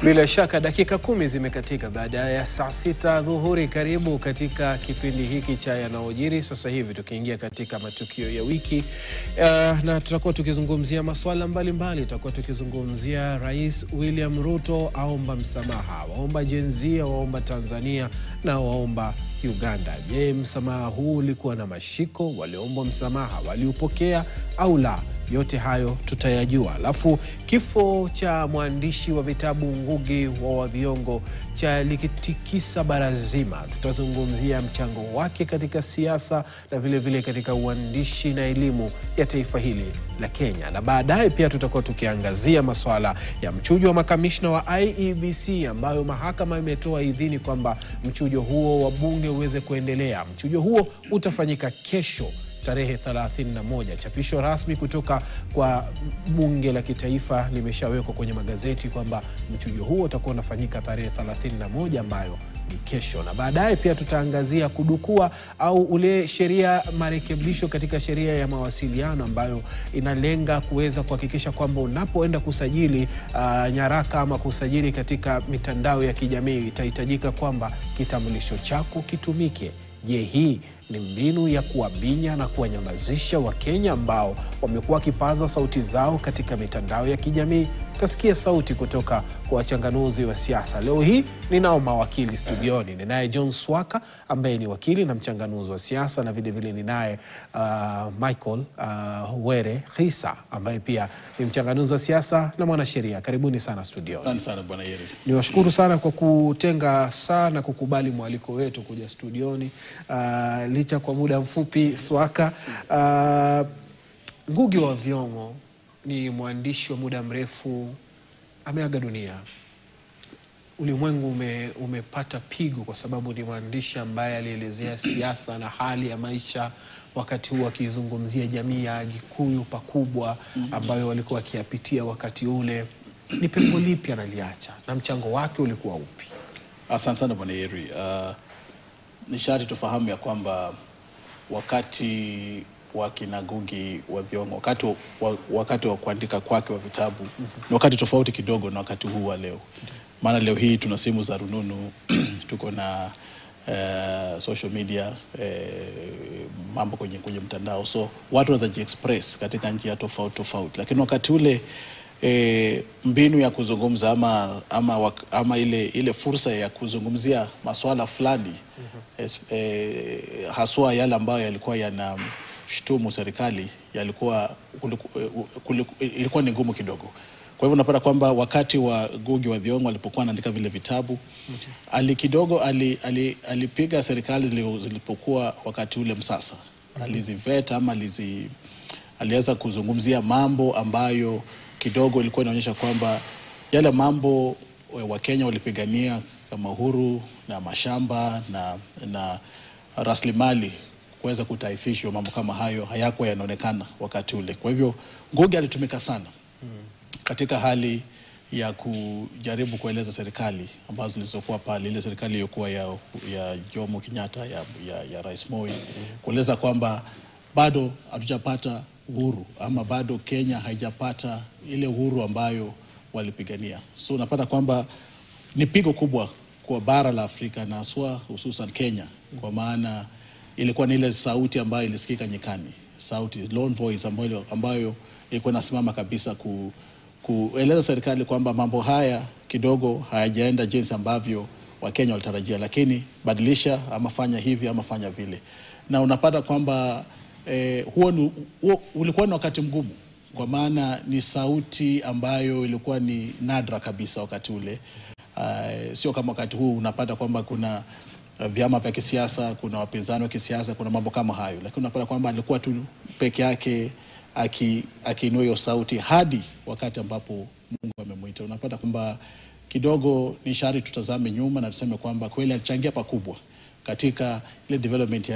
Bila shaka dakika 10 zimekatika baada ya saa 6 dhuhuri. Karibu katika kipindi hiki cha yanayojiri sasa hivi, tukiingia katika matukio ya wiki na tutakuwa tukizungumzia masuala mbalimbali. Tutakuwa tukizungumzia Rais William Ruto aomba msamaha, waomba Jenzia, waomba Tanzania na waomba Uganda. Je, msamaha huu ulikuwa na mashiko? Waliomba msamaha, waliupokea au la? Yote hayo tutayajua. Alafu kifo cha mwandishi wa vitabu Ngugi wa Thiong'o cha likitikisa bara zima. Tutazungumzia mchango wake katika siasa na vile vile katika uandishi na elimu ya taifa hili la Kenya. Na baadaye pia tutakuwa tukiangazia masuala ya mchujo wa makamishna wa IEBC, ambayo mahakama imetoa idhini kwamba mchujo huo wa bunge uweze kuendelea. Mchujo huo utafanyika kesho tarehe 31. Chapisho rasmi kutoka kwa bunge la kitaifa limeshawekwa kwenye magazeti kwamba mchujo huo utakuwa unafanyika tarehe 31 ambayo ni kesho. Na baadaye pia tutaangazia kudukua au ule sheria marekebisho katika sheria ya mawasiliano ambayo inalenga kuweza kuhakikisha kwamba unapoenda kusajili nyaraka ama kusajili katika mitandao ya kijamii itahitajika kwamba kitambulisho chako kitumike. Je, hii ni mbinu ya kuwabinya na kuwanyamazisha Wakenya ambao wamekuwa kipaza sauti zao katika mitandao ya kijamii? Tasikia sauti kutoka kwa wachanganuzi wa siasa. Leo hii ninao mawakili studioni. Ninaye John Swaka ambaye ni wakili na mchanganuzi wa siasa, na vile vile ninaye Michael Were Khisa ambaye pia ni mchanganuzi wa siasa na mwanasheria. Karibuni sana studioni. Asante sana bwana Yeri. Niwashukuru sana kwa kutenga sana kukubali mwaliko wetu kuja studioni licha kwa muda mfupi. Swaka, Ngugi wa Thiong'o ni mwandishi wa muda mrefu, ameaga dunia. Ulimwengu umepata pigo kwa sababu ni mwandishi ambaye alielezea siasa na hali ya maisha wakati huo, akizungumzia jamii ya Gikuyu pakubwa ambayo walikuwa wakiyapitia wakati ule. Ni pengo lipi analiacha na mchango wake ulikuwa upi? Asante sana bwana Yeri. Ni sharti tufahamu ya kwamba wakati wa kina Ngugi wa Thiong'o, wakati wa kuandika kwake wa vitabu ni wakati tofauti kidogo na wakati huu wa leo. Maana leo hii tuna simu za rununu, tuko na social media, mambo kwenye mtandao, so watu wanaweza jiexpress katika njia tofauti. Lakini wakati ule mbinu ya kuzungumza ama ile fursa ya kuzungumzia masuala fulani, haswa yale ambayo yalikuwa yanashtumu serikali, ilikuwa ni ngumu kidogo. Kwa hivyo unapata kwamba wakati wa Ngugi wa Thiong'o alipokuwa anaandika vile vitabu, alipiga serikali zilipokuwa wakati ule msasa. Aliziveta ama aliweza kuzungumzia mambo ambayo kidogo ilikuwa inaonyesha kwamba yale mambo wa Kenya walipigania kama uhuru na mashamba na rasilimali kuweza kutaifishwa, mambo kama hayo hayakuwa yanaonekana wakati ule. Kwa hivyo Ngugi alitumika sana katika hali ya kujaribu kueleza serikali ambazo zilizokuwa pale, ile serikali iliyokuwa ya Jomo Kenyatta ya Rais Moi, kueleza kwamba bado hatujapata uhuru ama bado Kenya haijapata ile uhuru ambayo walipigania. So unapata kwamba ni pigo kubwa kwa bara la Afrika na hususan Kenya, kwa maana ilikuwa ni ile sauti ambayo ilisikika nyikani, sauti lone voice ambayo ilikuwa inasimama kabisa kueleza serikali kwamba mambo haya kidogo hayajaenda jinsi ambavyo Wakenya walitarajia, lakini badilisha ama fanya hivi ama fanya vile. Na unapata kwamba huo ulikuwa ni wakati mgumu, kwa maana ni sauti ambayo ilikuwa ni nadra kabisa wakati ule. Sio kama wakati huu unapata kwamba kuna vyama vya kisiasa, kuna wapinzani wa kisiasa, kuna mambo kama hayo, lakini unapata kwamba alikuwa tu peke yake akiinua hiyo sauti hadi wakati ambapo Mungu amemuita. Unapata kwamba kidogo ni sharti tutazame nyuma na tuseme kwamba kweli alichangia pakubwa katika ile development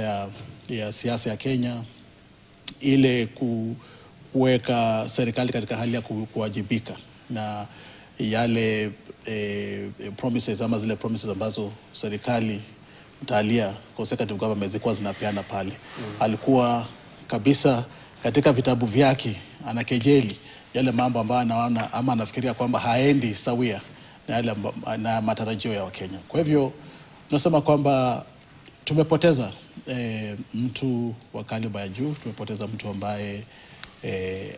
ya siasa ya Kenya, ile kuweka serikali katika hali ya kuwajibika na yale promises ama zile promises ambazo serikali mtalia consecutive government zilikuwa zinapeana pale. Alikuwa kabisa katika vitabu vyake anakejeli yale mambo ambayo anaona ama anafikiria kwamba haendi sawia na matarajio ya Wakenya. Kwa hivyo tunasema kwamba tumepoteza mtu wa kaliba ya juu, tumepoteza mtu ambaye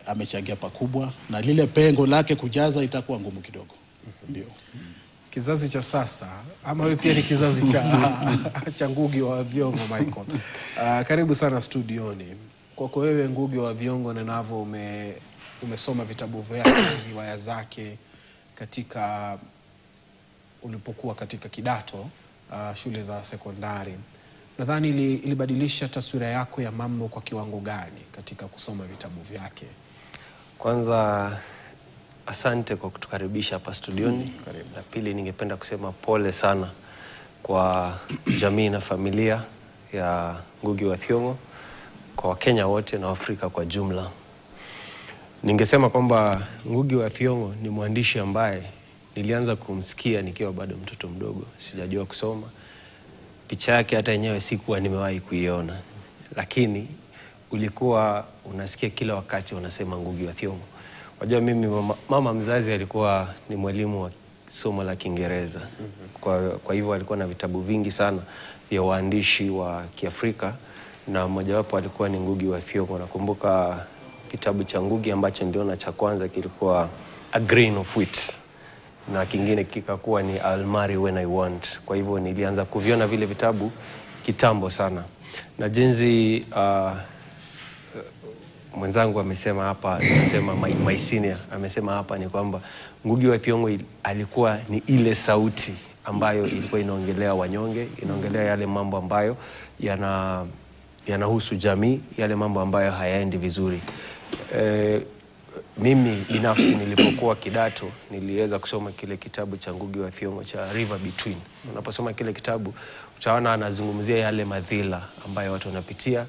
amechangia pakubwa, na lile pengo lake kujaza itakuwa ngumu kidogo. Ndio. Kizazi cha sasa ama wewe pia ni kizazi cha Ngugi wa Thiong'o Michael. Karibu sana studioni. Kwako wewe Ngugi wa Thiong'o, ninavyo umesoma vitabu vyake, riwaya zake katika ulipokuwa katika kidato shule za sekondari. Nadhani ilibadilisha taswira yako ya mambo kwa kiwango gani katika kusoma vitabu vyake? Kwanza asante kwa kutukaribisha hapa studioni. Na pili, ningependa kusema pole sana kwa jamii na familia ya Ngugi wa Thiong'o, kwa Wakenya wote na Afrika kwa jumla. Ningesema kwamba Ngugi wa Thiong'o ni mwandishi ambaye nilianza kumsikia nikiwa bado mtoto mdogo, sijajua kusoma. Picha yake hata yenyewe sikuwa nimewahi kuiona, lakini ulikuwa unasikia kila wakati wanasema Ngugi wa Thiong'o. Wajua mimi mama mzazi alikuwa ni mwalimu wa somo la Kiingereza. Kwa hivyo alikuwa na vitabu vingi sana vya waandishi wa Kiafrika, na mojawapo alikuwa ni Ngugi wa Thiong'o. Nakumbuka kitabu cha Ngugi ambacho niliona cha kwanza kilikuwa A Grain of Wheat, na kingine kikakuwa ni I'll Marry When I Want. Kwa hivyo nilianza kuviona vile vitabu kitambo sana. Na jinsi mwenzangu amesema hapa, nitasema my senior amesema hapa, ni kwamba Ngugi wa Thiong'o alikuwa ni ile sauti ambayo ilikuwa inaongelea wanyonge, inaongelea yale mambo ambayo yanahusu jamii, yale mambo ambayo hayaendi vizuri. Mimi binafsi nilipokuwa kidato niliweza kusoma kile kitabu cha Ngugi wa Thiong'o cha River Between. Unaposoma kile kitabu utaona anazungumzia yale madhila ambayo watu wanapitia,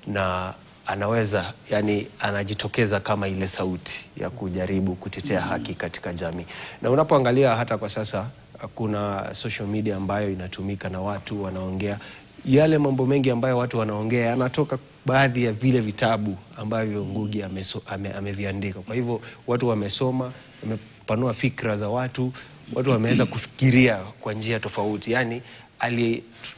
na anaweza, yani anajitokeza kama ile sauti ya kujaribu kutetea haki katika jamii. Na unapoangalia hata kwa sasa kuna social media ambayo inatumika na watu wanaongea yale mambo mengi ambayo watu wanaongea, yanatoka baadhi ya vile vitabu ambavyo Ngugi ameviandika. Kwa hivyo watu wamesoma, wamepanua fikra za watu wameweza kufikiria kwa njia tofauti. Yani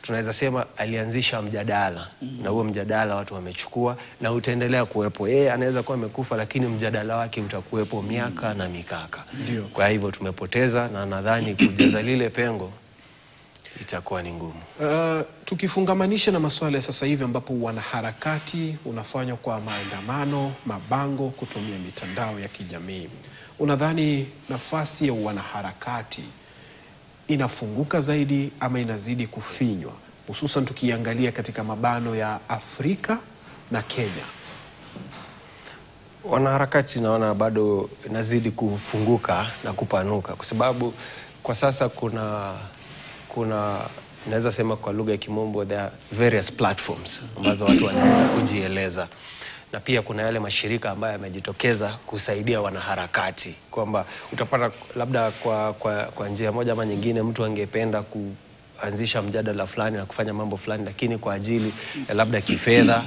tunaweza sema alianzisha mjadala, na huo mjadala watu wamechukua na utaendelea kuwepo. Yeye anaweza kuwa amekufa, lakini mjadala wake utakuwepo miaka na mikaka. Kwa hivyo tumepoteza, na nadhani kujaza lile pengo itakuwa ni ngumu. Tukifungamanisha na masuala ya sasa hivi ambapo wanaharakati unafanywa kwa maandamano, mabango, kutumia mitandao ya kijamii, unadhani nafasi ya wanaharakati inafunguka zaidi ama inazidi kufinywa, hususan tukiangalia katika mabano ya Afrika na Kenya? Wanaharakati naona bado inazidi kufunguka na kupanuka, kwa sababu kwa sasa kuna naweza sema kwa lugha ya Kimombo, there are various platforms ambazo watu wanaweza kujieleza, na pia kuna yale mashirika ambayo yamejitokeza kusaidia wanaharakati, kwamba utapata labda kwa njia moja ama nyingine mtu angependa kuanzisha mjadala fulani na kufanya mambo fulani, lakini kwa ajili ya labda kifedha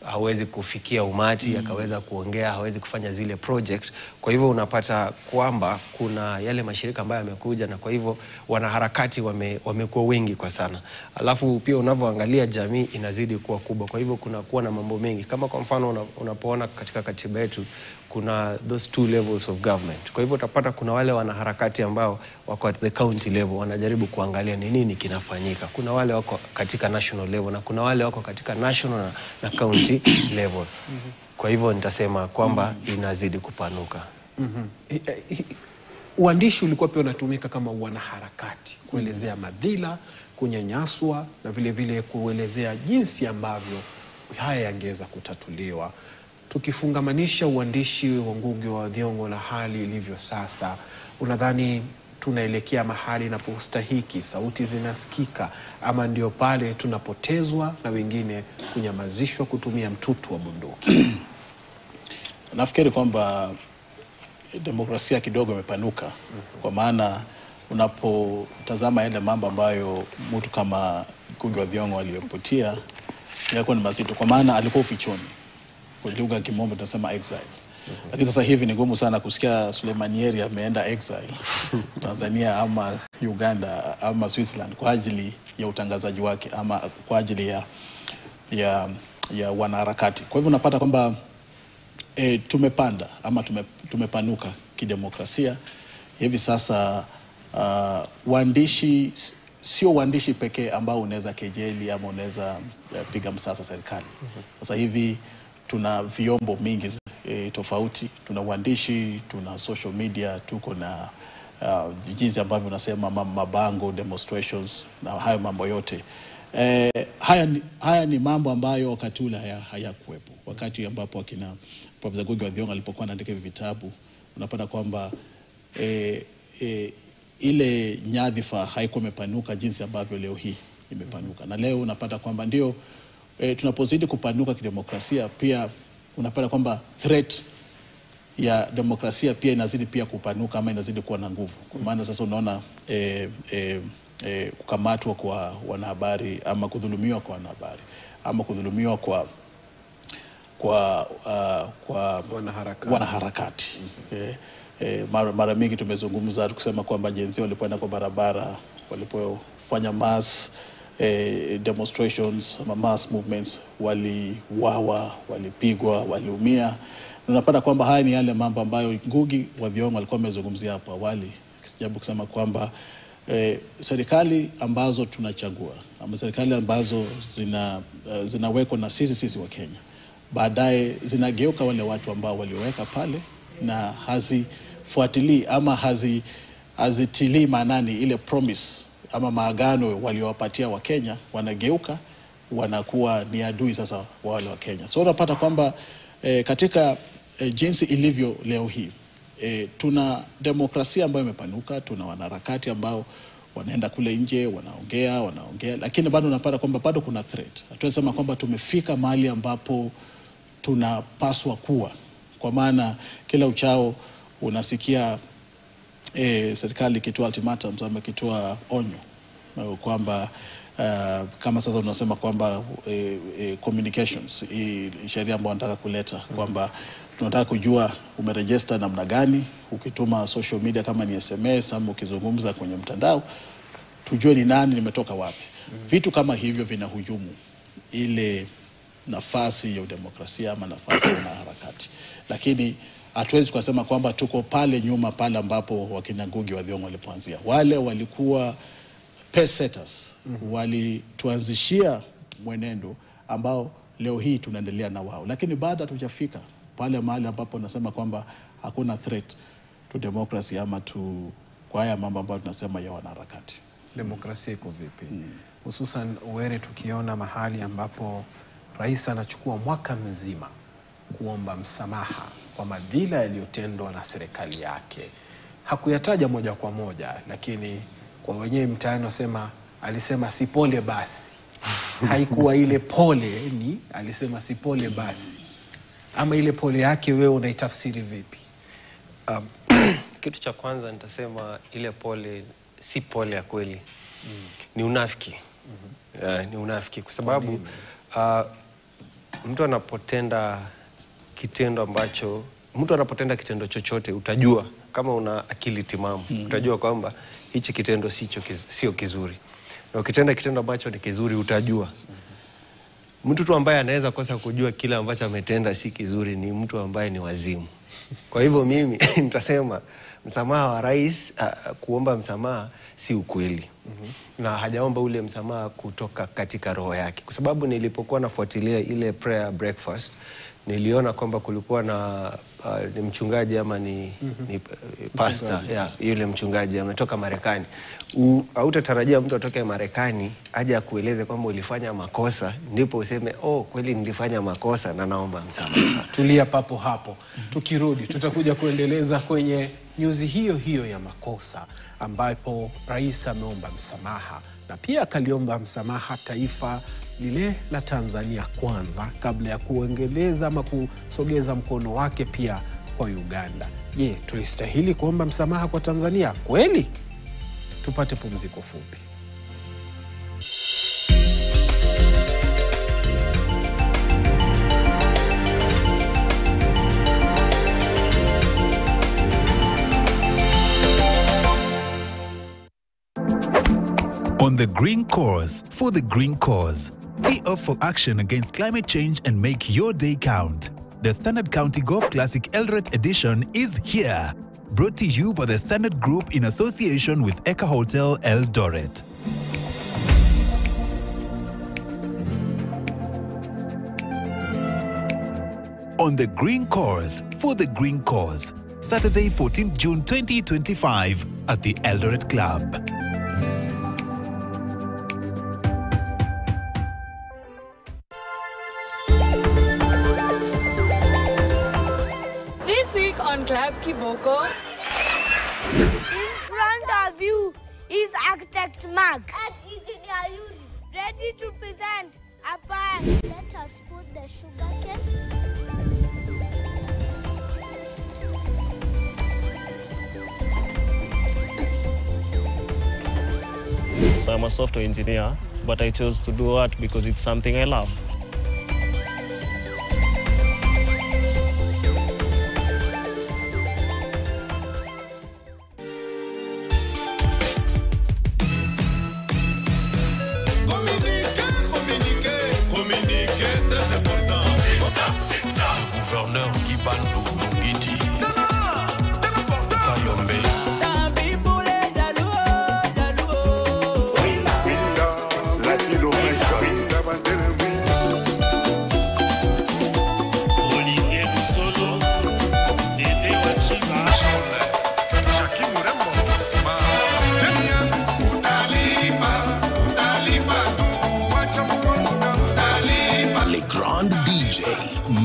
hawezi kufikia umati, akaweza kuongea, hawezi kufanya zile project. Kwa hivyo unapata kwamba kuna yale mashirika ambayo yamekuja, na kwa hivyo wanaharakati wamekuwa wengi kwa sana. Alafu pia unavyoangalia jamii inazidi kuwa kubwa, kwa hivyo kunakuwa na mambo mengi. Kama kwa mfano unapoona katika katiba yetu kuna those two levels of government. Kwa hivyo utapata kuna wale wanaharakati ambao wako at the county level, wanajaribu kuangalia ni nini kinafanyika. Kuna wale wako katika national level, na kuna wale wako katika national na county level. Kwa hivyo nitasema kwamba inazidi kupanuka. Uandishi ulikuwa pia unatumika kama wanaharakati kuelezea madhila, kunyanyaswa, na vile vile kuelezea jinsi ambavyo haya yangeweza kutatuliwa. Tukifungamanisha uandishi wa Ngugi wa Thiong'o na hali ilivyo sasa, unadhani tunaelekea mahali inapostahiki, sauti zinasikika, ama ndio pale tunapotezwa na wengine kunyamazishwa kutumia mtutu wa bunduki? Nafikiri kwamba demokrasia kidogo imepanuka, kwa maana unapotazama yale mambo ambayo mtu kama Ngugi wa Thiong'o aliyopitia yalikuwa ni mazito, kwa maana alikuwa ufichoni. Kwa lugha ya Kimombo tunasema exile. Lakini sasa hivi ni ngumu sana kusikia Suleiman Yeri ameenda exile Tanzania ama Uganda ama Switzerland kwa ajili ya utangazaji wake ama kwa ajili ya wanaharakati. Kwa hivyo unapata kwamba tumepanda ama tumepanuka kidemokrasia. Hivi sasa waandishi sio waandishi pekee ambao unaweza kejeli ama unaweza piga msasa serikali. Sasa hivi tuna vyombo mingi tofauti, tuna waandishi, tuna social media, tuko na jinsi ambavyo unasema mabango, demonstrations na hayo mambo yote. Haya ni mambo ambayo wakati ule hayakuwepo. Wakati ambapo akina Profesa Ngugi wa Thiong'o alipokuwa anaandika vitabu, unapata kwamba ile nyadhifa haikuwa imepanuka jinsi ambavyo leo hii imepanuka. Na leo unapata kwamba ndio tunapozidi kupanuka kidemokrasia, pia unapata kwamba threat ya demokrasia pia inazidi pia kupanuka ama inazidi kuwa na nguvu. Kwa maana sasa unaona kukamatwa kwa wanahabari ama kudhulumiwa kwa wanahabari ama kudhulumiwa kwa wanaharakati. Mara mingi tumezungumza tukisema kwamba jenzi walipoenda kwa barabara, walipofanya mass demonstrations ama mass movements, waliwawa, walipigwa, waliumia. Unapata kwamba haya ni yale mambo ambayo Ngugi wa Thiong'o alikuwa amezungumzia hapo awali, kijaribu kusema kwamba serikali ambazo tunachagua ama serikali ambazo zinawekwa na sisi wa Kenya, baadaye zinageuka wale watu ambao walioweka pale na hazifuatilii ama hazitilii maanani ile promise ama maagano waliowapatia wa Kenya, wanageuka wanakuwa ni adui sasa wale wa Kenya. So unapata kwamba katika jinsi ilivyo leo hii, tuna demokrasia ambayo imepanuka, tuna wanaharakati ambao wanaenda kule nje, wanaongea, lakini bado unapata kwamba bado kuna threat. Hatuwezi sema kwamba tumefika mahali ambapo tunapaswa kuwa, kwa maana kila uchao unasikia serikali ikitoa ultimatums ama ikitoa onyo kwamba kama sasa unasema kwamba communications, sheria ambayo wanataka kuleta kwamba tunataka kujua umeregister namna gani, ukituma social media kama ni SMS ama ukizungumza kwenye mtandao, tujue ni nani, nimetoka wapi. Vitu kama hivyo vinahujumu ile nafasi ya demokrasia ama nafasi ya harakati. Lakini hatuwezi kusema kwamba tuko pale nyuma, pale ambapo wakina Ngugi wa Thiong'o walipoanzia. Wale walikuwa pace setters, walituanzishia mwenendo ambao leo hii tunaendelea na wao. Lakini baada hatujafika pale mahali ambapo nasema kwamba hakuna threat to democracy ama kwa haya mambo ambayo tunasema ya wanaharakati. Demokrasia iko vipi? Hususan Were, tukiona mahali ambapo rais anachukua mwaka mzima kuomba msamaha kwa madhila yaliyotendwa na serikali yake. Hakuyataja moja kwa moja, lakini kwa wenyewe mtaani wasema alisema si pole basi. Haikuwa ile pole, ni alisema si pole basi. Ama ile pole yake wewe unaitafsiri vipi? Kitu cha kwanza nitasema ile pole si pole ya kweli. Ni unafiki. Ni unafiki kwa sababu mtu anapotenda kitendo chochote, utajua kama una akili timamu, utajua kwamba hichi kitendo sio kizuri. Na ukitenda kitendo ambacho ni kizuri, utajua. Mtu tu ambaye anaweza kosa kujua kile ambacho ametenda si kizuri ni mtu ambaye ni wazimu. Kwa hivyo mimi nitasema msamaha wa rais, kuomba msamaha si ukweli. Na hajaomba ule msamaha kutoka katika roho yake. Kwa sababu nilipokuwa nafuatilia ile prayer breakfast, niliona kwamba kulikuwa na ni mchungaji ama ni pastor, yule mchungaji ametoka Marekani. Hautatarajia mtu atoke Marekani aje akueleze kwamba ulifanya makosa ndipo useme kweli nilifanya makosa na naomba msamaha. Tulia papo hapo. Tukirudi tutakuja kuendeleza kwenye nyuzi hiyo ya makosa, ambapo rais ameomba msamaha na pia akaliomba msamaha taifa lile la Tanzania kwanza, kabla ya kuongeleza ama kusogeza mkono wake pia kwa Uganda. Je, tulistahili kuomba msamaha kwa Tanzania kweli? Tupate pumziko fupi. On the green course, for the green cause. Tee off for action against climate change and make your day count. The Standard County Golf Classic Eldoret Edition is here. Brought to you by the Standard Group in association with Eka Hotel Eldoret. On the green course, for the green cause. Saturday, 14th June 2025 at the Eldoret Club. This week on Club Kiboko. In front of you is Architect Mark and Engineer Yuri, ready to present a pie. Let us put the sugar cane. So I'm a software engineer, but I chose to do art because it's something I love.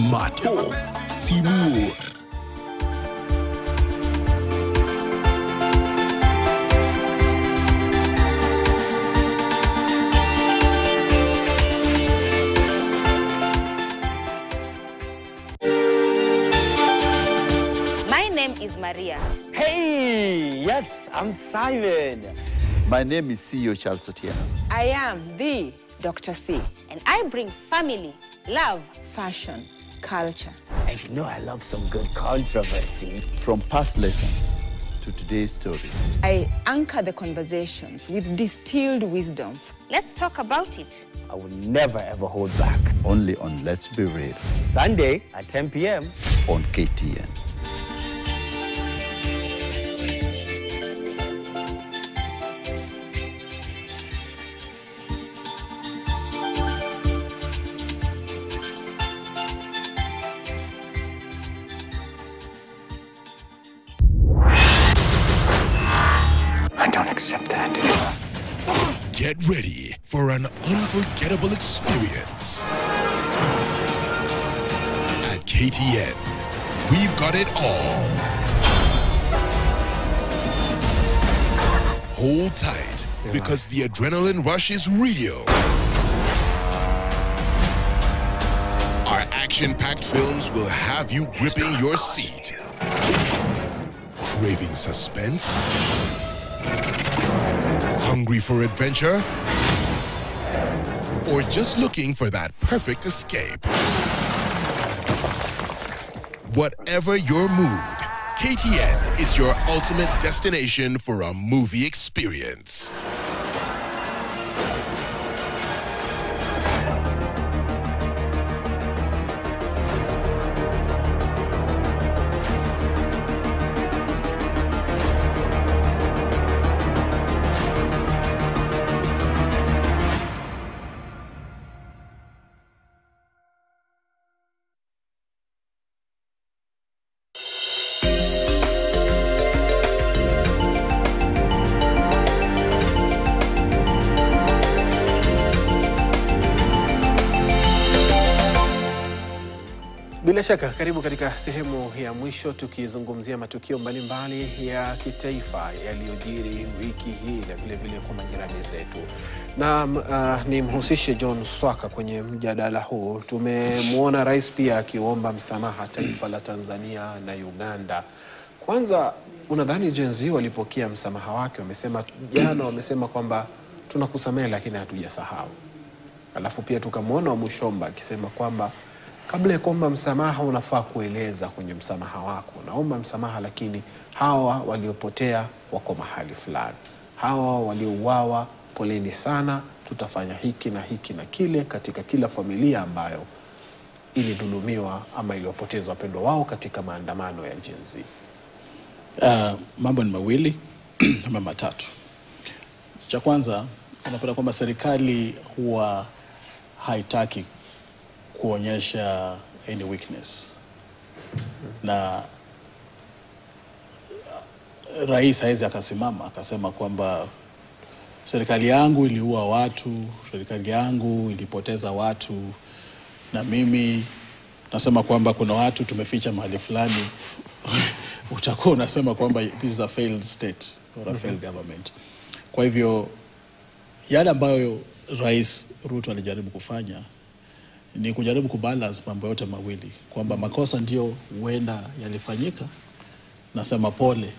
Mato Simur. My name is Maria. Hey, yes, I'm Simon. My name is CEO Charles Otieno. I am the Dr. C. And I bring family, love, fashion, culture. And you know I love some good controversy. From past lessons to today's stories. I anchor the conversations with distilled wisdom. Let's talk about it. I will never ever hold back. Only on Let's Be Real. Sunday at 10 p.m. on KTN. Accept that. Get ready for an unforgettable experience. At KTN, we've got it all. Hold tight, because the adrenaline rush is real. Our action-packed films will have you gripping your seat. Craving suspense? Hungry for adventure? Or just looking for that perfect escape? Whatever your mood, KTN is your ultimate destination for a movie experience. Bila shaka, karibu katika sehemu ya mwisho tukizungumzia matukio mbalimbali ya kitaifa yaliyojiri wiki hii na vile vile kwa majirani zetu. Na nimhusishe John Swaka kwenye mjadala huu. Tumemwona rais pia akiomba msamaha taifa la Tanzania na Uganda. Kwanza, unadhani Gen Z walipokea msamaha wake? Wamesema jana, wamesema kwamba tunakusamehe lakini hatujasahau. Alafu pia tukamwona Mushomba akisema kwamba kabla ya kuomba msamaha unafaa kueleza kwenye msamaha wako. Naomba msamaha lakini hawa waliopotea wako mahali fulani. Hawa waliouawa poleni sana, tutafanya hiki na hiki na kile katika kila familia ambayo ilidhulumiwa ama iliyopoteza wapendwa wao katika maandamano ya Gen Z? Mambo ni mawili ama matatu. Cha kwanza, unapata kwamba serikali huwa haitaki kuonyesha any weakness. Na rais hawezi akasimama akasema kwamba serikali yangu iliua watu, serikali yangu ilipoteza watu, na mimi nasema kwamba kuna watu tumeficha mahali fulani. Utakuwa unasema kwamba this is a failed state or a failed government. Kwa hivyo yale ambayo Rais Ruto alijaribu kufanya ni kujaribu kubalance mambo yote mawili, kwamba makosa ndio huenda yalifanyika, nasema pole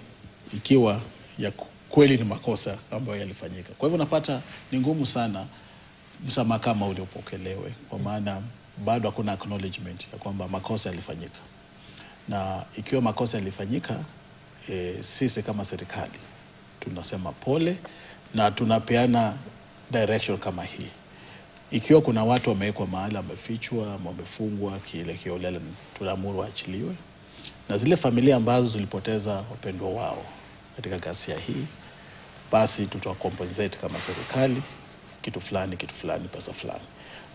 ikiwa ya kweli ni makosa ambayo yalifanyika. Kwa hivyo unapata ni ngumu sana msamaha kama uliopokelewe, kwa maana bado hakuna acknowledgement ya kwamba makosa yalifanyika. Na ikiwa makosa yalifanyika, sisi kama serikali tunasema pole na tunapeana direction kama hii. Ikiwa kuna watu wamewekwa mahali, wamefichwa, wamefungwa kiholela, tunaamuru waachiliwe. Na zile familia ambazo zilipoteza wapendwa wao katika ghasia hii, basi tutawacompensate kama serikali kitu fulani, pesa fulani.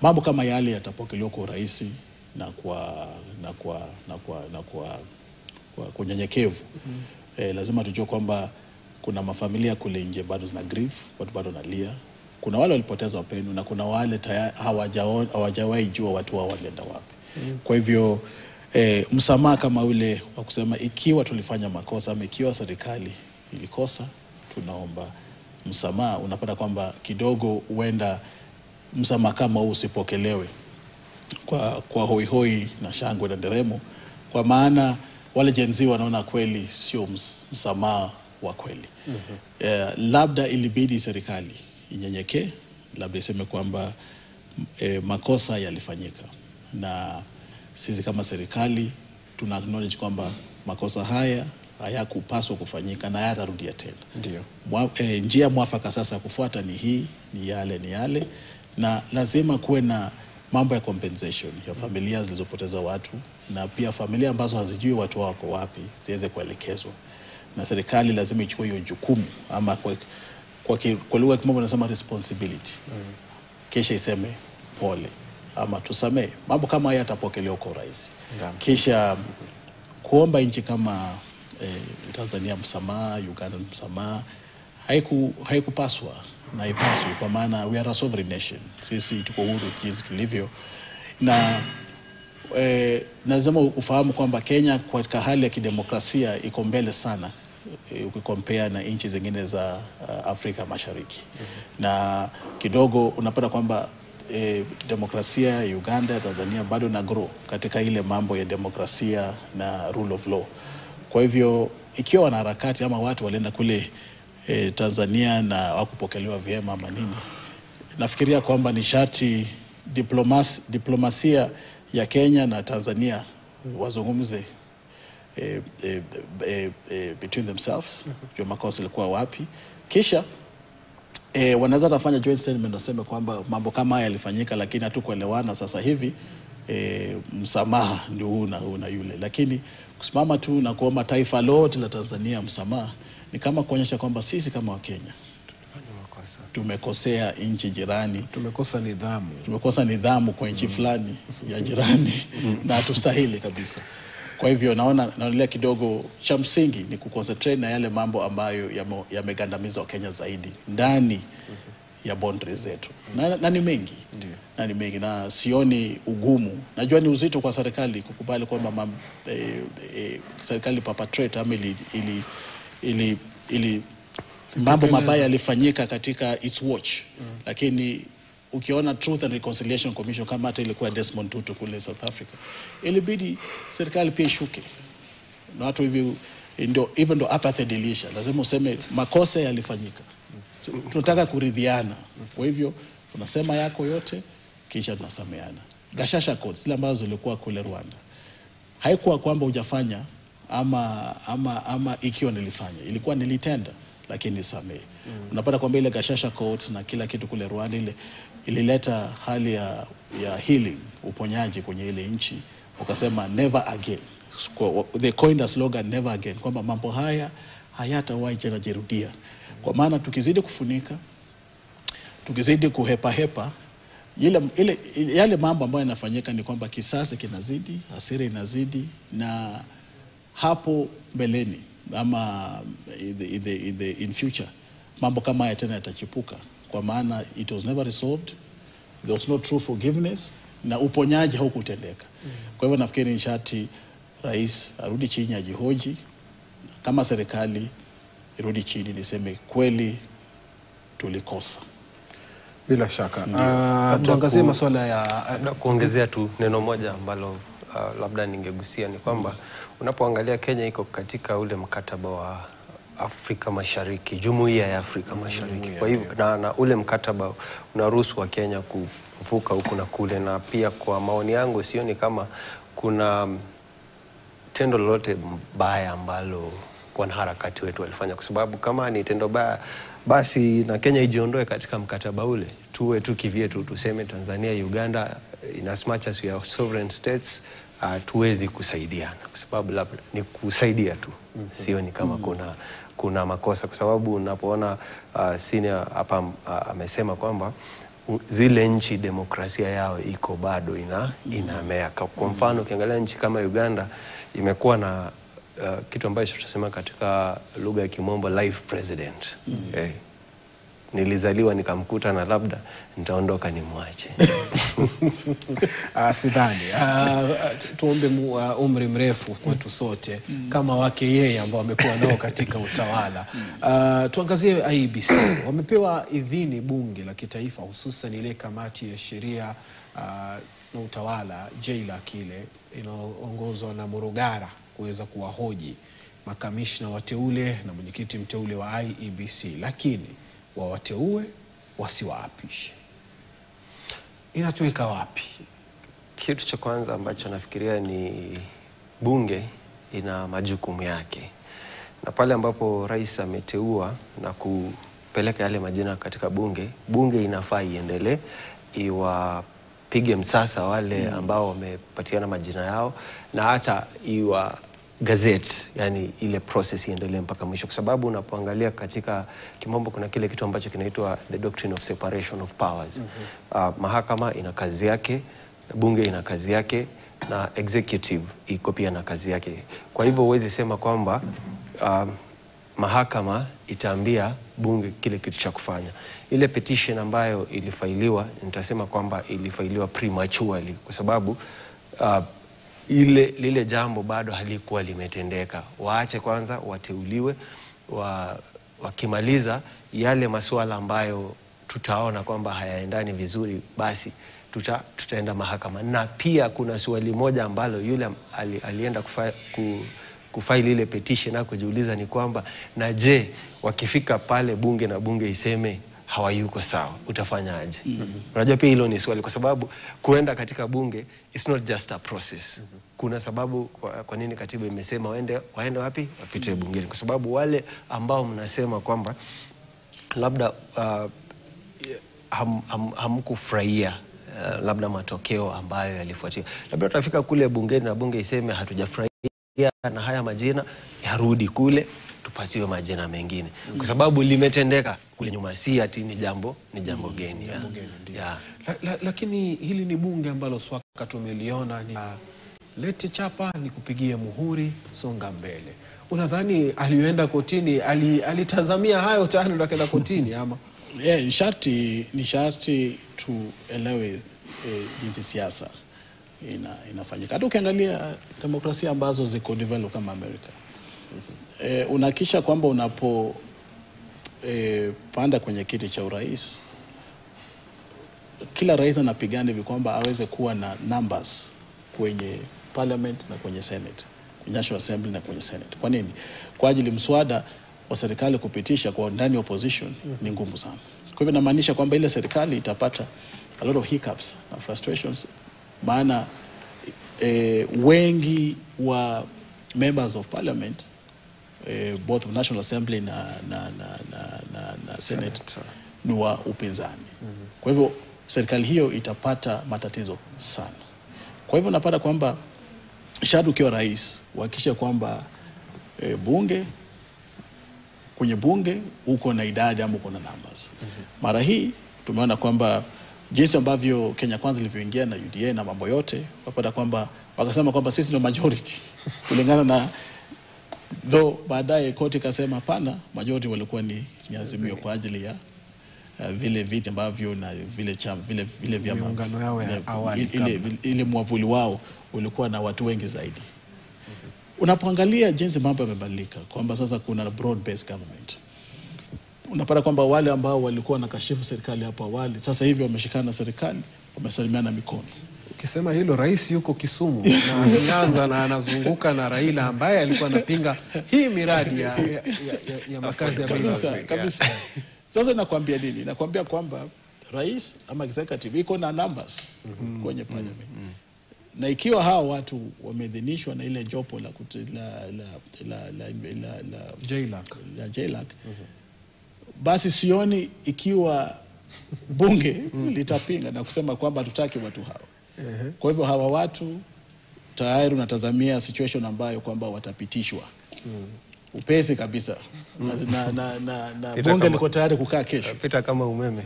Mambo kama yale yatapokelewa kwa urahisi na kwa unyenyekevu. Lazima tujue kwamba kuna mafamilia kule nje bado zina grief, watu bado wanalia. Kuna wale walipoteza wapendwa na kuna wale hawajawahi jua watu wao walienda wapi. Kwa hivyo msamaha kama ule wa kusema ikiwa tulifanya makosa ama ikiwa serikali ilikosa, tunaomba msamaha, unapata kwamba kidogo huenda msamaha kama huu usipokelewe kwa hoihoi na shangwe na nderemo, kwa maana wale Gen Z wanaona kweli sio msamaha wa kweli. Labda ilibidi serikali inyenyekee, labda iseme kwamba makosa yalifanyika, na sisi kama serikali tuna acknowledge kwamba makosa haya hayakupaswa kufanyika na hayatarudia tena. Ndio. Njia mwafaka sasa kufuata ni hii, ni yale, na lazima kuwe na mambo ya compensation ya familia zilizopoteza watu, na pia familia ambazo hazijui watu wako wapi ziweze kuelekezwa. Na serikali lazima ichukue hiyo jukumu, ama kwa lugha ya kimombo nasema responsibility. Kisha iseme pole ama tusamee. Mambo kama haya yatapokelewa kwa urahisi. Kisha kuomba nchi kama Tanzania msamaha, Uganda msamaha, haikupaswa na haipaswi, kwa maana we are a sovereign nation. Sisi tuko huru jinsi tulivyo, na lazima ufahamu kwamba Kenya katika hali ya kidemokrasia iko mbele sana ukikompea na nchi zingine za Afrika Mashariki. Na kidogo unapata kwamba demokrasia ya Uganda, Tanzania bado na grow katika ile mambo ya demokrasia na rule of law. Kwa hivyo ikiwa wanaharakati ama watu walienda kule Tanzania na wakupokelewa vyema ama nini, nafikiria kwamba ni sharti diplomasia ya Kenya na Tanzania wazungumze between themselves, jua makosa ilikuwa wapi. Kisha wanaweza kufanya joint statement, waseme kwamba mambo kama haya yalifanyika lakini hatukuelewana, sasa hivi msamaha ndio huu na yule. Lakini kusimama tu na kuomba taifa lote la Tanzania msamaha ni kama kuonyesha kwamba sisi kama Wakenya tumekosea nchi jirani, tumekosa nidhamu kwa nchi fulani ya jirani na hatustahili kabisa. Kwa hivyo naonelea kidogo cha msingi ni kuconcentrate na yale mambo ambayo yamegandamiza Wakenya zaidi ndani ya boundaries zetu. Na ni mengi. Na ni mengi, na sioni ugumu. Najua ni uzito kwa serikali kukubali kwamba serikali perpetrate ama ili mambo mabaya yalifanyika katika its watch. Lakini ukiona Truth and Reconciliation Commission kama hata ilikuwa Desmond Tutu kule South Africa, ilibidi serikali pia ishuke. Na watu hivi ndio even though apathy dilisha, lazima useme makosa yalifanyika. Tunataka kuridhiana. Kwa hivyo unasema yako yote kisha tunasameana. Gashasha codes zile ambazo zilikuwa kule Rwanda, haikuwa kwamba hujafanya ama ikiwa nilifanya, ilikuwa nilitenda. lakini samehe. Unapata kwamba ile Gashasha Court na kila kitu kule Rwanda ilileta hali ya healing, uponyaji kwenye ile nchi. Wakasema never again. They coined a slogan never again, kwamba mambo haya hayatawahi tena jirudia. Kwa maana tukizidi kufunika, tukizidi kuhepa yale mambo ambayo yanafanyika ni kwamba kisasi kinazidi, hasira inazidi, na hapo mbeleni ama in future mambo kama haya tena yatachipuka, kwa maana it was never resolved, there was no true forgiveness, na uponyaji haukutendeka. Kwa hivyo nafikiri nishati rais arudi chini, ajihoji, kama serikali irudi chini, niseme kweli tulikosa. Bila shaka. Tuangazie masuala ya kuongezea tu neno moja ambalo labda ningegusia ni kwamba unapoangalia Kenya iko katika ule mkataba wa Afrika Mashariki, Jumuiya ya Afrika Mashariki. Kwa hivyo na ule mkataba unaruhusu wa Kenya kuvuka huku na kule, na pia kwa maoni yangu sioni kama kuna tendo lolote baya ambalo wanaharakati wetu walifanya, kwa sababu kama ni tendo baya basi na Kenya ijiondoe katika mkataba ule, tuwe tu kivyetu, tuseme Tanzania, Uganda, in as much as we are sovereign states, tuwezi kusaidiana, kwa sababu labda ni kusaidia tu. Sioni kama kuna makosa, kwa sababu unapoona senior hapa amesema kwamba zile nchi demokrasia yao iko bado inamea. Kwa mfano ukiangalia nchi kama Uganda imekuwa na kitu ambacho tunasema katika lugha ya Kimombo life president. Nilizaliwa nikamkuta na labda nitaondoka nimwache. Sidhani. Tuombe umri mrefu kwetu sote kama wake yeye ambao amekuwa nao katika utawala. Tuangazie IEBC. Wamepewa idhini bunge la kitaifa, hususan ile kamati ya sheria na utawala JLAC kile inaongozwa na Murugara, kuweza kuwahoji makamishna wateule na mwenyekiti mteule wa IEBC, lakini wawateue wasiwaapishe. Inatuweka wapi? Kitu cha kwanza ambacho nafikiria ni bunge ina majukumu yake, na pale ambapo rais ameteua na kupeleka yale majina katika bunge inafaa iendelee iwapige msasa wale ambao wamepatiana majina yao, na hata iwa gazette, yani ile process iendelee mpaka mwisho, kwa sababu unapoangalia katika Kimombo kuna kile kitu ambacho kinaitwa the doctrine of separation of powers. Mahakama ina kazi yake, bunge ina kazi yake, na executive iko pia na kazi yake. Kwa hivyo huwezi sema kwamba mahakama itaambia bunge kile kitu cha kufanya. Ile petition ambayo ilifailiwa, nitasema kwamba ilifailiwa prematurely, kwa sababu lile jambo bado halikuwa limetendeka. Waache kwanza wateuliwe, wakimaliza yale masuala ambayo tutaona kwamba hayaendani vizuri, basi tutaenda mahakama. Na pia kuna swali moja ambalo yule alienda kufaili ile petition na kujiuliza ni kwamba, na je, wakifika pale bunge na bunge iseme hawayuko sawa, utafanya aje? Unajua pia hilo ni swali, kwa sababu kuenda katika bunge it's not just a process. Kuna sababu kwa nini katiba imesema waende wapi? Wapite bungeni. Kwa sababu wale ambao mnasema kwamba labda hamkufurahia labda matokeo ambayo yalifuatia, labda tutafika kule bungeni na bunge iseme hatujafurahia na haya majina, yarudi kule tupatiwe majina mengine, kwa sababu limetendeka kule nyuma, si ati ni jambo geni. Lakini hili ni bunge ambalo swaka tumeliona ni lete chapa ni kupigia muhuri, songa mbele. Unadhani aliyoenda kotini alitazamia hayo tano na kwenda kotini ama? Ni sharti tuelewe jinsi siasa inafanyika. Hata ukiangalia demokrasia ambazo ziko develop kama Amerika, unahakisha kwamba unapo panda kwenye kiti cha urais, kila rais anapigana hivi kwamba aweze kuwa na numbers kwenye parliament na kwenye senate, kwenye National Assembly na kwenye senate. Kwa nini? Kwa ajili mswada wa serikali kupitisha kwa ndani opposition ni ngumu sana. Kwa hivyo inamaanisha kwamba ile serikali itapata a lot of hiccups na frustrations, maana wengi wa members of parliament both National Assembly na Senate ni wa upinzani. Kwa hivyo serikali hiyo itapata matatizo sana. Kwa hivyo napata kwamba shadu ukiwa rais uhakikishe kwamba kwenye bunge uko na idadi ama uko na numbers. Mara hii tumeona kwamba jinsi ambavyo Kenya Kwanza ilivyoingia na UDA na mambo yote, wapata kwamba wakasema kwamba sisi ndio majority kulingana na baadaye koti kasema hapana, majority walikuwa ni Azimio kwa ajili ya vile viti ambavyo na vile vyama muungano yao ya awali ile mwavuli wao ulikuwa na watu wengi zaidi. Unapoangalia jinsi mambo yamebadilika kwamba sasa kuna broad based government, unapata kwamba wale ambao walikuwa na kashifu serikali hapo awali sasa hivi wameshikana na serikali, wamesalimiana mikono. Ukisema hilo, rais yuko Kisumu na anaanza na anazunguka na Raila ambaye alikuwa anapinga hii miradi ya makazi ya kabisa. Sasa nakwambia nini? Nakwambia kwamba rais ama executive iko na numbers kwenye parliament. Na ikiwa hao watu wameidhinishwa na ile jopo la JLAC, basi sioni ikiwa bunge litapinga na kusema kwamba hatutaki watu hao. Kwa hivyo hawa watu tayari unatazamia situation ambayo kwamba watapitishwa upesi kabisa. Na bunge liko tayari kukaa kesho. Pita kama umeme.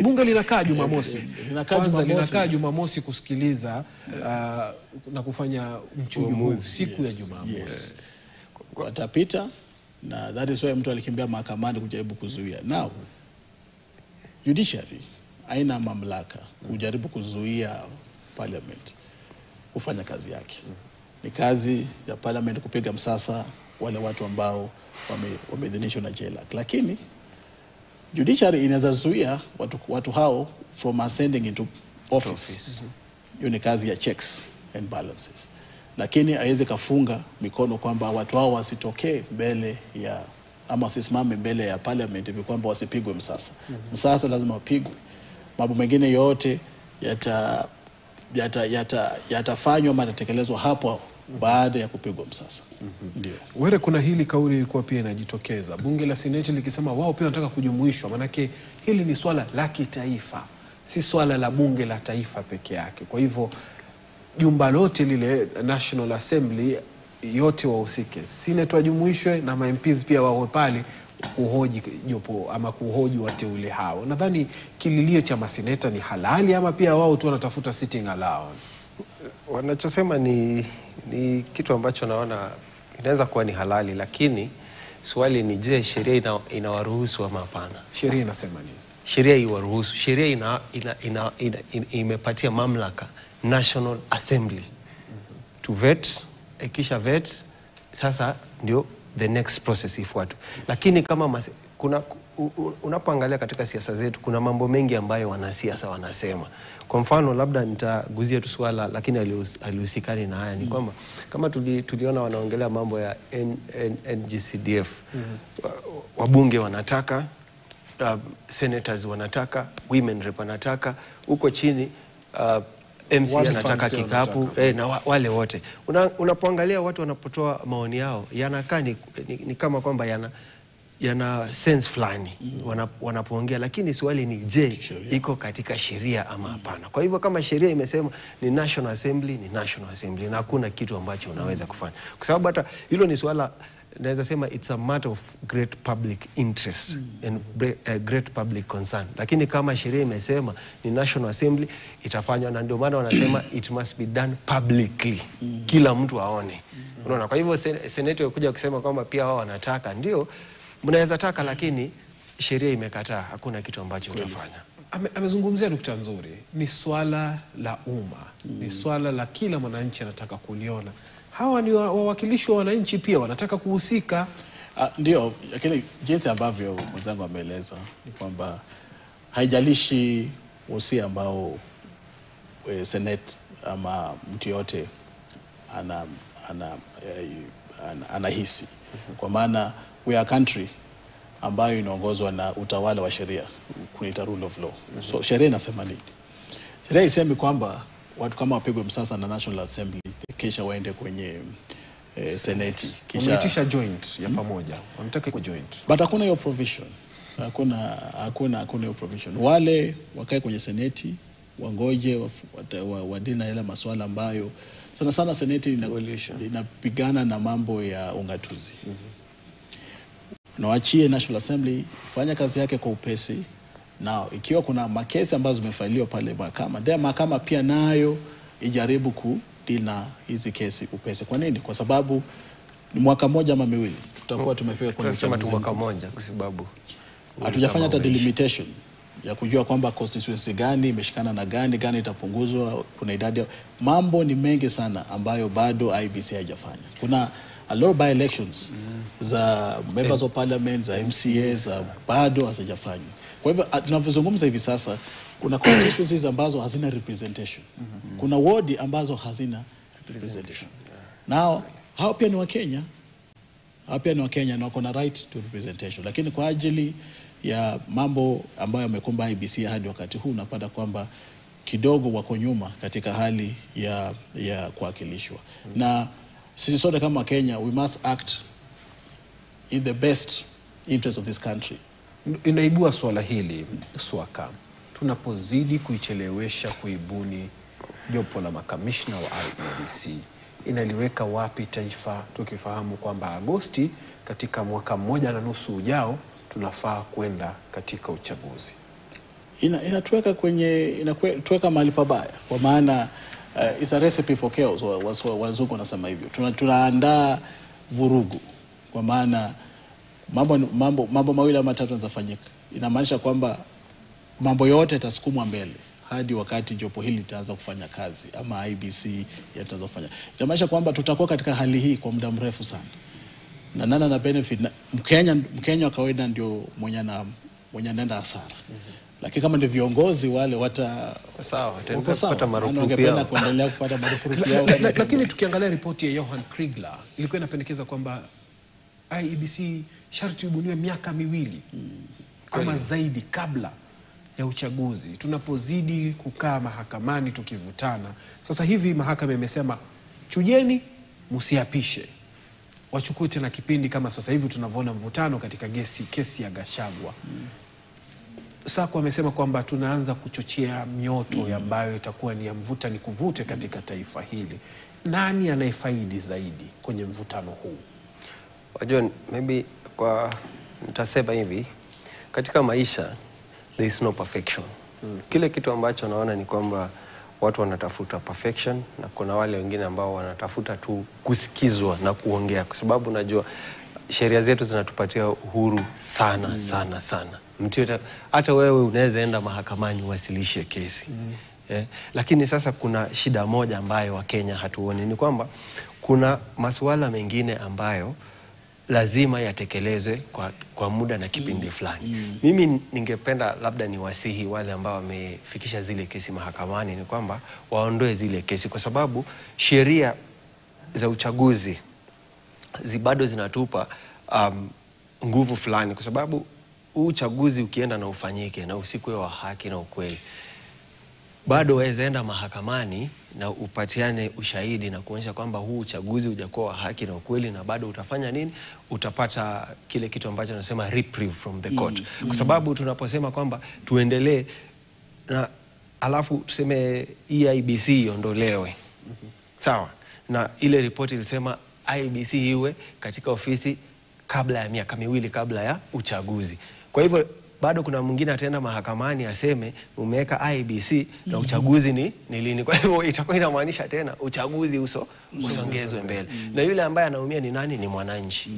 Bunge linakaa Jumamosi. Linakaa Jumamosi kusikiliza na kufanya mchujo huu siku ya Jumamosi. Watapita na that is why mtu alikimbia mahakamani kujaribu kuzuia. Now judiciary haina mamlaka kujaribu kuzuia parliament kufanya kazi yake. Ni kazi ya parliament kupiga msasa wale watu ambao wameidhinishwa na JLAC. Lakini judiciary inaweza zuia watu hao from ascending into office. Hiyo ni kazi ya checks and balances. Lakini haiwezi kafunga mikono kwamba watu hao wasitokee mbele ya ama wasisimame mbele ya parliament hivi kwamba wasipigwe msasa. Msasa lazima wapigwe. Mambo mengine yote yatafanywa ama yatatekelezwa hapo baada ya kupigwa msasa. Ndio. Were, kuna hili kauli ilikuwa pia inajitokeza. Bunge la Senate likisema wao pia wanataka kujumuishwa, manake hili ni swala la kitaifa, si swala la bunge la taifa peke yake. Kwa hivyo jumba lote lile National Assembly yote wahusike. Senate wajumuishwe na MPs pia wawe pale kuhoji jopo ama kuhoji wateule hao. Nadhani kililio cha maseneta ni halali ama pia wao tu wanatafuta sitting allowance? Wanachosema ni kitu ambacho naona inaweza kuwa ni halali, lakini swali ni je, sheria inawaruhusu ama hapana? Sheria inasema nini? Sheria iwaruhusu. Sheria imepatia mamlaka National Assembly to vet, kisha vet, sasa ndio the next process ifuatwe. Lakini kama unapoangalia katika siasa zetu kuna mambo mengi ambayo wanasiasa wanasema. Kwa mfano labda nitaguzia tu swala lakini alihusikani na haya, ni kwamba kama tuliona wanaongelea mambo ya NGCDF, wabunge wanataka, senators wanataka, women rep wanataka, huko chini MC anataka kikapu, na wale wote. Unapoangalia watu wanapotoa maoni yao yanakaa ni kama kwamba yana sense fulani wanapoongea, lakini swali ni je, iko katika sheria ama hapana? Kwa hivyo kama sheria imesema ni National Assembly, ni National Assembly na hakuna kitu ambacho unaweza kufanya. Kwa sababu hata hilo ni swala, naweza sema it's a matter of great public interest and great public concern. Lakini kama sheria imesema ni National Assembly, itafanywa, na ndio maana wanasema it must be done publicly. Kila mtu aone. Unaona? Kwa hivyo Senate kuja kusema kwamba pia wao wanataka, ndio mnaweza taka, lakini sheria imekataa, hakuna kitu ambacho utafanya. Amezungumzia nukta nzuri. Ni swala la umma. Ni swala la kila mwananchi anataka kuliona. Hawa ni wawakilishi wa wananchi pia wanataka kuhusika. Ndio, lakini jinsi ambavyo mwenzangu ameeleza ni kwamba haijalishi wosia ambao Senate ama mtu yote anahisi. Kwa maana we are a country ambayo inaongozwa na utawala wa sheria, kunaita rule of law. So sheria inasema nini? Sheria isemi kwamba watu kama wapigwe msasa na National Assembly kisha waende kwenye seneti. Wameitisha joint ya pamoja. Wanataka iko joint. But hakuna hiyo provision. Hakuna hiyo provision. Wale wakae kwenye seneti, wangoje wadili na yale masuala ambayo sana sana seneti inapigana na mambo ya ungatuzi. Na waachie National Assembly fanya kazi yake kwa upesi. Now ikiwa kuna makesi ambazo zimefailiwa pale mahakama pia nayo ijaribu kudeal na hizi kesi upesi. Kwa nini? Kwa sababu ni mwaka mmoja ama miwili tutakuwa tumefika kwenye uchaguzi. Mwaka mmoja kwa sababu hatujafanya hata delimitation ya kujua kwamba constituency gani imeshikana na gani itapunguzwa. Kuna idadi, mambo ni mengi sana ambayo bado IEBC haijafanya. Kuna a lot of by elections za members of parliament, za MCA, za bado hazijafanywa. Kwa hivyo tunavyozungumza hivi sasa kuna constituencies ambazo hazina representation. Kuna ward ambazo hazina representation. Now hao pia ni Wakenya. Na wako na right to representation. Lakini kwa ajili ya mambo ambayo yamekumba IEBC hadi wakati huu unapata kwamba kidogo wako nyuma katika hali ya kuwakilishwa. Na sisi sote kama Kenya, we must act in the best interest of this country. Inaibua swala hili Swaka, tunapozidi kuichelewesha kuibuni jopo la makamishna wa IEBC, inaliweka wapi taifa, tukifahamu kwamba Agosti katika mwaka 1.5 ujao tunafaa kwenda katika uchaguzi? Inatuweka mahali pabaya, kwa maana it's a recipe for chaos. Wazungu wanasema hivyo. Tunaandaa vurugu, kwa maana mambo mawili ama matatu yanafanyika. Inamaanisha kwamba mambo yote yatasukumwa mbele hadi wakati jopo hili litaanza kufanya kazi ama IEBC yataanza kufanya. Inamaanisha kwamba tutakuwa katika hali hii kwa muda mrefu sana. Na nana na benefit Mkenya wa kawaida ndio mwenye anaenda hasara. Lakini kama ndio viongozi wale watapata marupurupu yao, kuendelea kupata marupurupu yao. Lakini tukiangalia ripoti ya Johan Kriegler ilikuwa inapendekeza kwamba IEBC sharti ibuniwe miaka 2 kama zaidi kabla ya uchaguzi. Tunapozidi kukaa mahakamani tukivutana, sasa hivi mahakama imesema chujeni, msiapishe, wachukue tena kipindi kama sasa hivi tunavyoona mvutano katika kesi ya Gachagua. Sako amesema kwamba tunaanza kuchochea mioto ambayo itakuwa ni ya mvuta ni kuvute katika taifa hili. Nani anayefaidi zaidi kwenye mvutano huu? Wajua, maybe nitasema hivi, katika maisha there is no perfection. Kile kitu ambacho naona ni kwamba watu wanatafuta perfection, na kuna wale wengine ambao wanatafuta tu kusikizwa na kuongea, kwa sababu najua sheria zetu zinatupatia uhuru sana sana. Mtu hata wewe unaweza enda mahakamani uwasilishe kesi. Lakini sasa kuna shida moja ambayo Wakenya hatuoni, ni kwamba kuna masuala mengine ambayo lazima yatekelezwe kwa muda na kipindi fulani. Mimi ningependa labda niwasihi wale ambao wamefikisha zile kesi mahakamani ni kwamba waondoe zile kesi, kwa sababu sheria za uchaguzi bado zinatupa nguvu fulani, kwa sababu uchaguzi ukienda na ufanyike na usikuwe wa haki na ukweli, bado waweza enda mahakamani na upatiane ushahidi na kuonyesha kwamba huu uchaguzi hujakuwa wa haki na ukweli, na bado utafanya nini? Utapata kile kitu ambacho tunasema reprieve from the court. Kwa sababu tunaposema kwamba tuendelee na alafu tuseme IEBC iondolewe, sawa, na ile ripoti ilisema IEBC iwe katika ofisi kabla ya miaka 2 kabla ya uchaguzi. Kwa hivyo bado kuna mwingine ataenda mahakamani aseme umeweka IEBC na uchaguzi ni lini. Kwa hivyo itakuwa inamaanisha tena uchaguzi usongezwe mbele. Na yule ambaye anaumia ni nani? Ni mwananchi.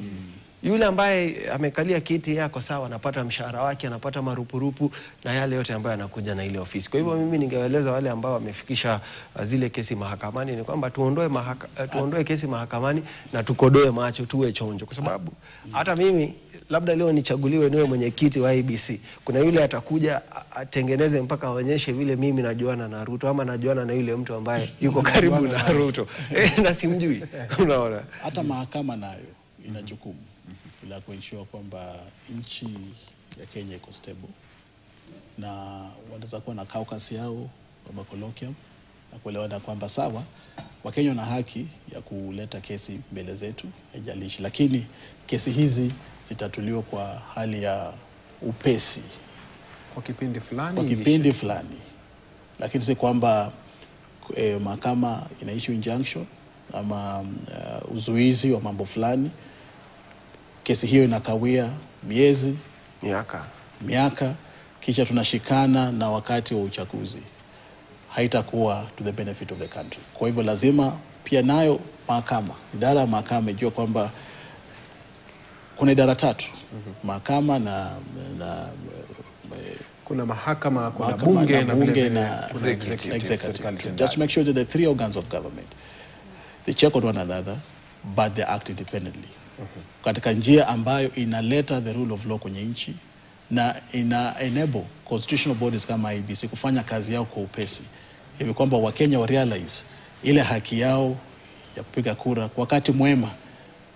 Yule ambaye amekalia kiti yako sawa, anapata mshahara wake, anapata marupurupu na yale yote ambayo anakuja na ile ofisi. Kwa hivyo mimi ningewaeleza wale ambao wamefikisha zile kesi mahakamani ni kwamba tuondoe kesi mahakamani na tukodoe macho, tuwe chonjo, kwa sababu hata mimi labda leo nichaguliwe niwe mwenyekiti wa IEBC, kuna yule atakuja atengeneze mpaka aonyeshe vile mimi najuana na Ruto ama najuana na yule mtu ambaye yuko karibu na Ruto na simjui. Unaona, hata mahakama nayo ina jukumu la kuensure kwamba nchi ya Kenya iko stable, na wanaweza kuwa na caucus yao kama colloquium, na kuelewana kwamba sawa, Wakenya wana haki ya kuleta kesi mbele zetu, haijalishi, lakini kesi hizi zitatuliwa kwa hali ya upesi kwa kipindi fulani. Kwa kipindi fulani. Lakini si kwamba mahakama ina issue injunction ama uzuizi wa mambo fulani. Kesi hiyo inakawia miezi, miaka, kisha tunashikana na wakati wa uchaguzi. Haitakuwa to the benefit of the country. Kwa hivyo lazima pia nayo mahakama, idara ya mahakama ijue kwamba kuna idara 3. Mahakama na kuna mahakama, kuna bunge na kuna executive. Just to make sure that the 3 organs of government, they check on one another, but they act independently. Katika njia ambayo inaleta the rule of law kwenye nchi na ina enable constitutional bodies kama IEBC kufanya kazi yao kwa upesi. Hivi kwamba Wakenya wa realize ile haki yao ya kupiga kura kwa wakati mwema.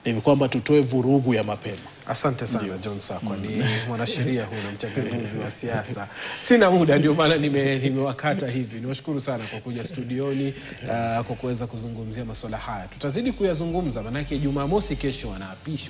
Hivi kwamba tutoe vurugu ya mapema. Asante sana John Sakwa, ni mwanasheria huyu na mchanganuzi wa siasa. Sina muda ndio maana nimewakata hivi. Niwashukuru sana kwa kuja studioni, kwa kuweza kuzungumzia masuala haya. Tutazidi kuyazungumza maana yake Jumamosi kesho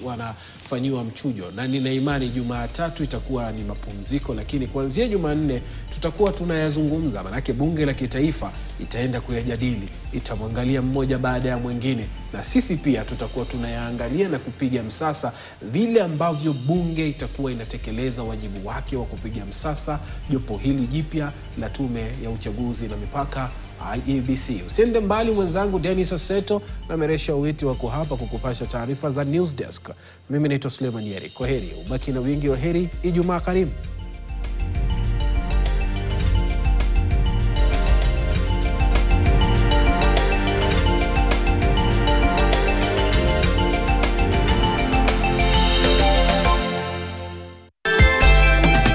wanafanyiwa mchujo na nina imani Jumatatu itakuwa ni mapumziko, lakini kuanzia Jumanne tutakuwa tunayazungumza maana yake bunge la kitaifa itaenda kuyajadili, itamwangalia mmoja baada ya mwingine, na sisi pia tutakuwa tunayaangalia na kupiga msasa vile ambavyo bunge itakuwa inatekeleza wajibu wake wa kupiga msasa jopo hili jipya la tume ya uchaguzi na mipaka IEBC. Usiende mbali mwenzangu Dennis Aseto na Meresha Uwiti wako hapa kukupasha taarifa za News Desk. Mimi naitwa Suleiman Yeri. Kwaheri, ubaki na wingi wa heri, Ijumaa karimu.